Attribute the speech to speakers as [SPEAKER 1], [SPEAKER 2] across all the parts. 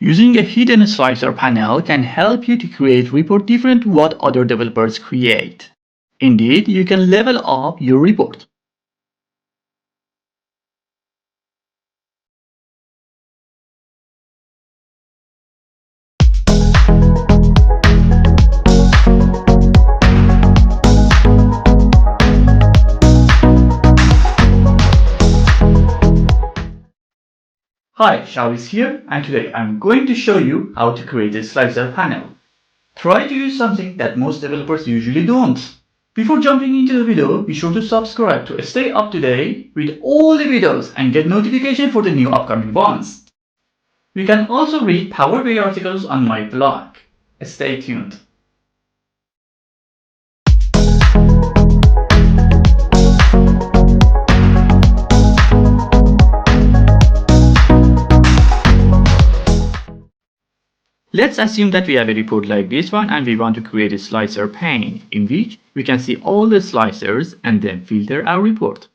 [SPEAKER 1] Using a hidden slicer panel can help you to create report different to what other developers create. Indeed, you can level up your report. Hi, Shavis here, and today I'm going to show you how to create a slicer panel. Try to use something that most developers usually don't. Before jumping into the video, be sure to subscribe to stay up to date with all the videos and get notification for the new upcoming ones. You can also read Power BI articles on my blog. Stay tuned. Let's assume that we have a report like this one and we want to create a slicer pane in which we can see all the slicers and then filter our report.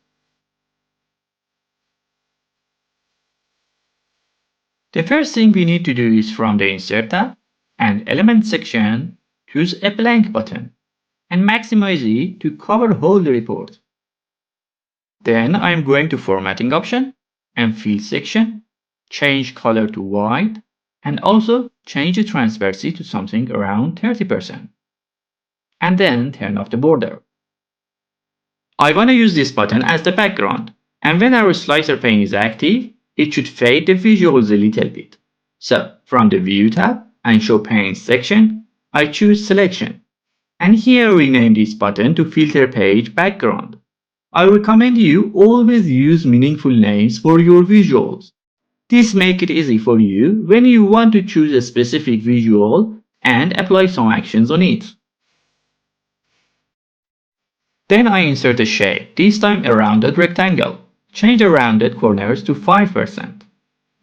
[SPEAKER 1] The first thing we need to do is from the Insert tab and Element section, choose a blank button and maximize it to cover whole the report. Then I am going to Formatting option and Fill section, change color to white and also change the transparency to something around 30%. And then turn off the border. I want to use this button as the background, and when our slicer pane is active, it should fade the visuals a little bit. So, from the View tab and Show Pane section, I choose Selection. And here rename this button to Filter Page Background. I recommend you always use meaningful names for your visuals. This makes it easy for you when you want to choose a specific visual and apply some actions on it. Then I insert a shape, this time a rounded rectangle. Change the rounded corners to 5%.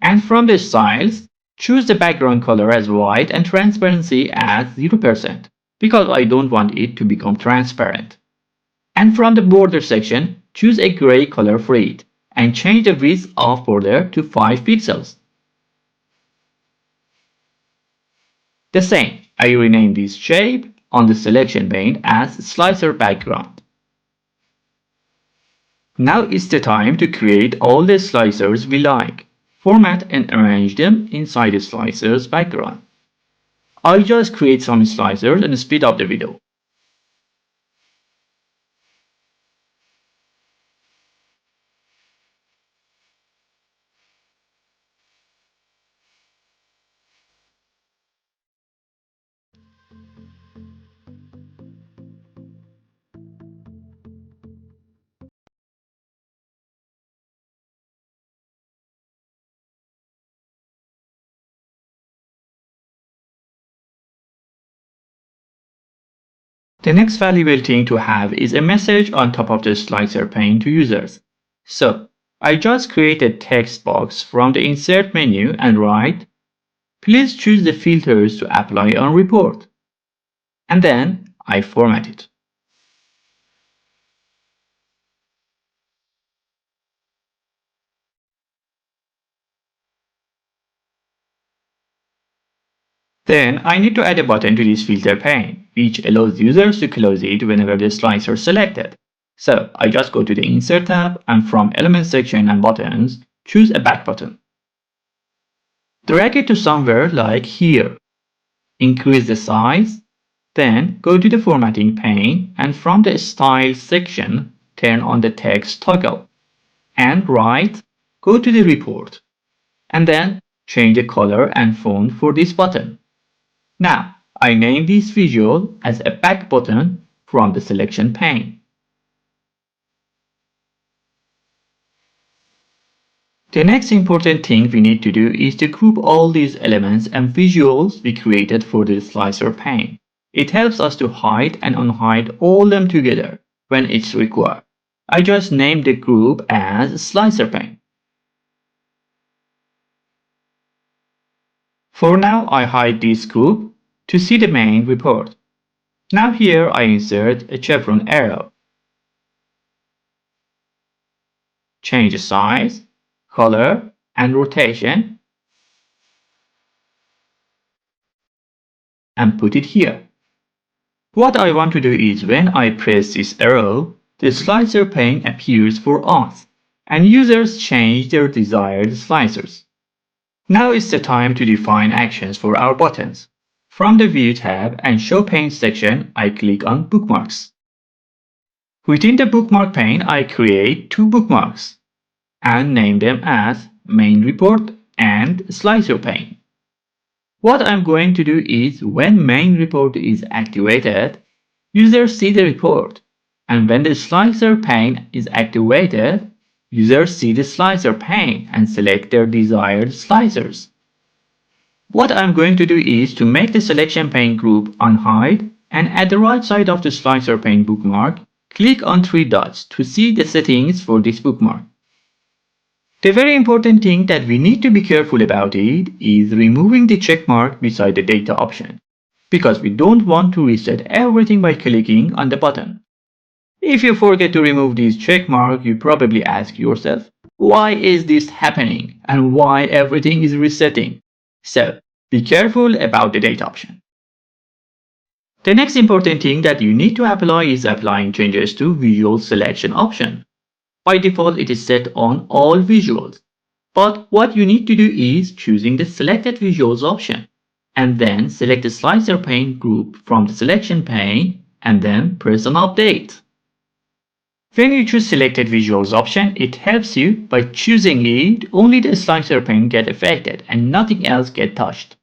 [SPEAKER 1] And from the styles, choose the background color as white and transparency as 0% because I don't want it to become transparent. And from the border section, choose a gray color for it and change the width of border to 5 pixels. The same, I rename this shape on the selection pane as slicer background. Now is the time to create all the slicers we like. Format and arrange them inside the slicers background. I'll just create some slicers and speed up the video. The next valuable thing to have is a message on top of the slicer pane to users. So, I just create a text box from the Insert menu and write, "Please choose the filters to apply on report." And then I format it. Then I need to add a button to this filter pane, which allows users to close it whenever the slicer is selected. So I just go to the Insert tab and from Element section and Buttons, choose a back button. Drag it to somewhere like here. Increase the size, then go to the Formatting pane and from the Style section, turn on the text toggle. And go to the Report. And then change the color and font for this button. Now, I name this visual as a back button from the selection pane. The next important thing we need to do is to group all these elements and visuals we created for the slicer pane. It helps us to hide and unhide all them together when it's required. I just named the group as slicer pane. For now, I hide this group to see the main report. Now here I insert a chevron arrow. Change the size, color, and rotation. and put it here. What I want to do is when I press this arrow, the slicer pane appears for us, and users change their desired slicers. Now is the time to define actions for our buttons. From the View tab and Show Pane section, I click on Bookmarks. Within the bookmark pane, I create two bookmarks and name them as Main Report and Slicer Pane. What I'm going to do is when Main Report is activated, users see the report, and when the Slicer Pane is activated, users see the Slicer Pane and select their desired slicers. What I'm going to do is to make the Selection Pane group on Hide, and at the right side of the Slicer Pane bookmark, click on three dots to see the settings for this bookmark. The very important thing that we need to be careful about it is removing the check mark beside the data option, because we don't want to reset everything by clicking on the button. If you forget to remove this check mark, you probably ask yourself, why is this happening and why everything is resetting? So, be careful about the date option. The next important thing that you need to apply is applying changes to visual selection option. By default, it is set on all visuals. But what you need to do is choosing the selected visuals option and then select the slicer pane group from the selection pane and then press on update. When you choose selected visuals option, it helps you by choosing it, only the slicer pane get affected and nothing else get touched.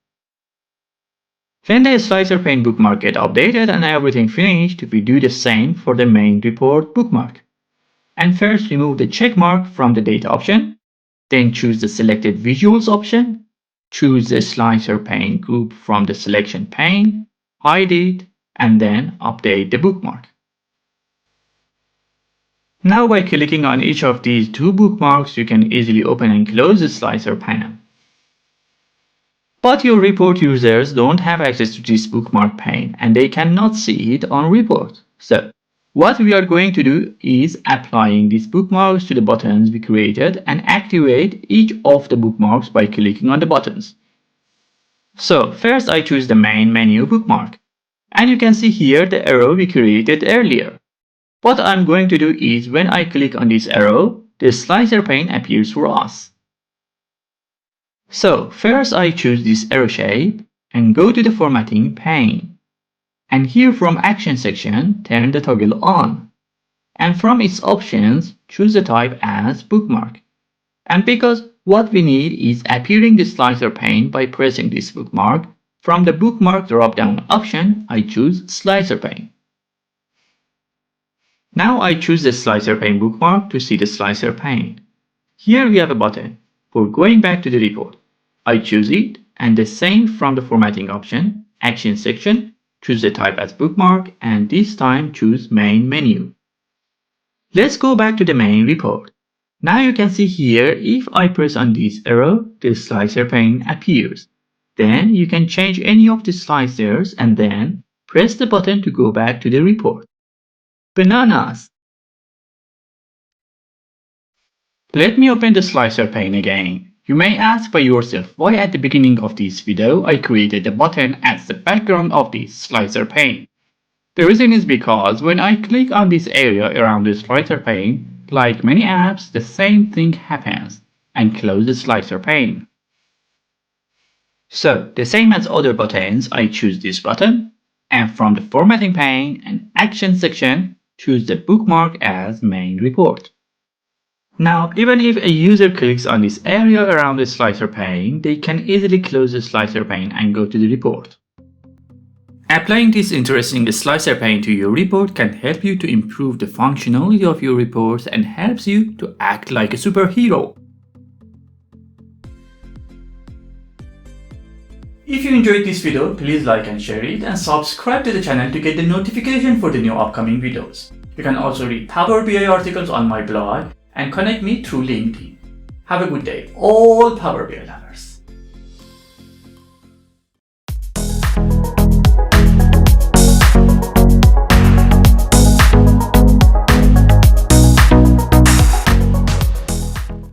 [SPEAKER 1] When the slicer pane bookmark get updated and everything finished, we do the same for the main report bookmark. And first remove the check mark from the data option, then choose the selected visuals option, choose the slicer pane group from the selection pane, hide it, and then update the bookmark. Now by clicking on each of these two bookmarks, you can easily open and close the slicer panel. But your report users don't have access to this bookmark pane and they cannot see it on report. So, what we are going to do is applying these bookmarks to the buttons we created and activate each of the bookmarks by clicking on the buttons. So, first I choose the main menu bookmark. And you can see here the arrow we created earlier. What I'm going to do is when I click on this arrow, the slicer pane appears for us. So first I choose this arrow shape and go to the formatting pane. And here from action section, turn the toggle on. And from its options, choose the type as bookmark. And because what we need is appearing the slicer pane by pressing this bookmark, from the bookmark drop-down option, I choose slicer pane. Now I choose the slicer pane bookmark to see the slicer pane. Here we have a button for going back to the report. I choose it and the same from the formatting option, action section, choose the type as bookmark and this time choose main menu. Let's go back to the main report. Now you can see here if I press on this arrow, the slicer pane appears. Then you can change any of the slicers and then press the button to go back to the report. Bananas! Let me open the slicer pane again. You may ask by yourself why at the beginning of this video I created the button as the background of this slicer pane. The reason is because when I click on this area around the slicer pane, like many apps, the same thing happens and close the slicer pane. So, the same as other buttons, I choose this button and from the formatting pane and action section, choose the bookmark as main report. Now, even if a user clicks on this area around the slicer pane, they can easily close the slicer pane and go to the report. Applying this interesting slicer pane to your report can help you to improve the functionality of your reports and helps you to act like a superhero. If you enjoyed this video, please like and share it and subscribe to the channel to get the notification for the new upcoming videos. You can also read Power BI articles on my blog and connect me through LinkedIn. Have a good day, all Power BI lovers.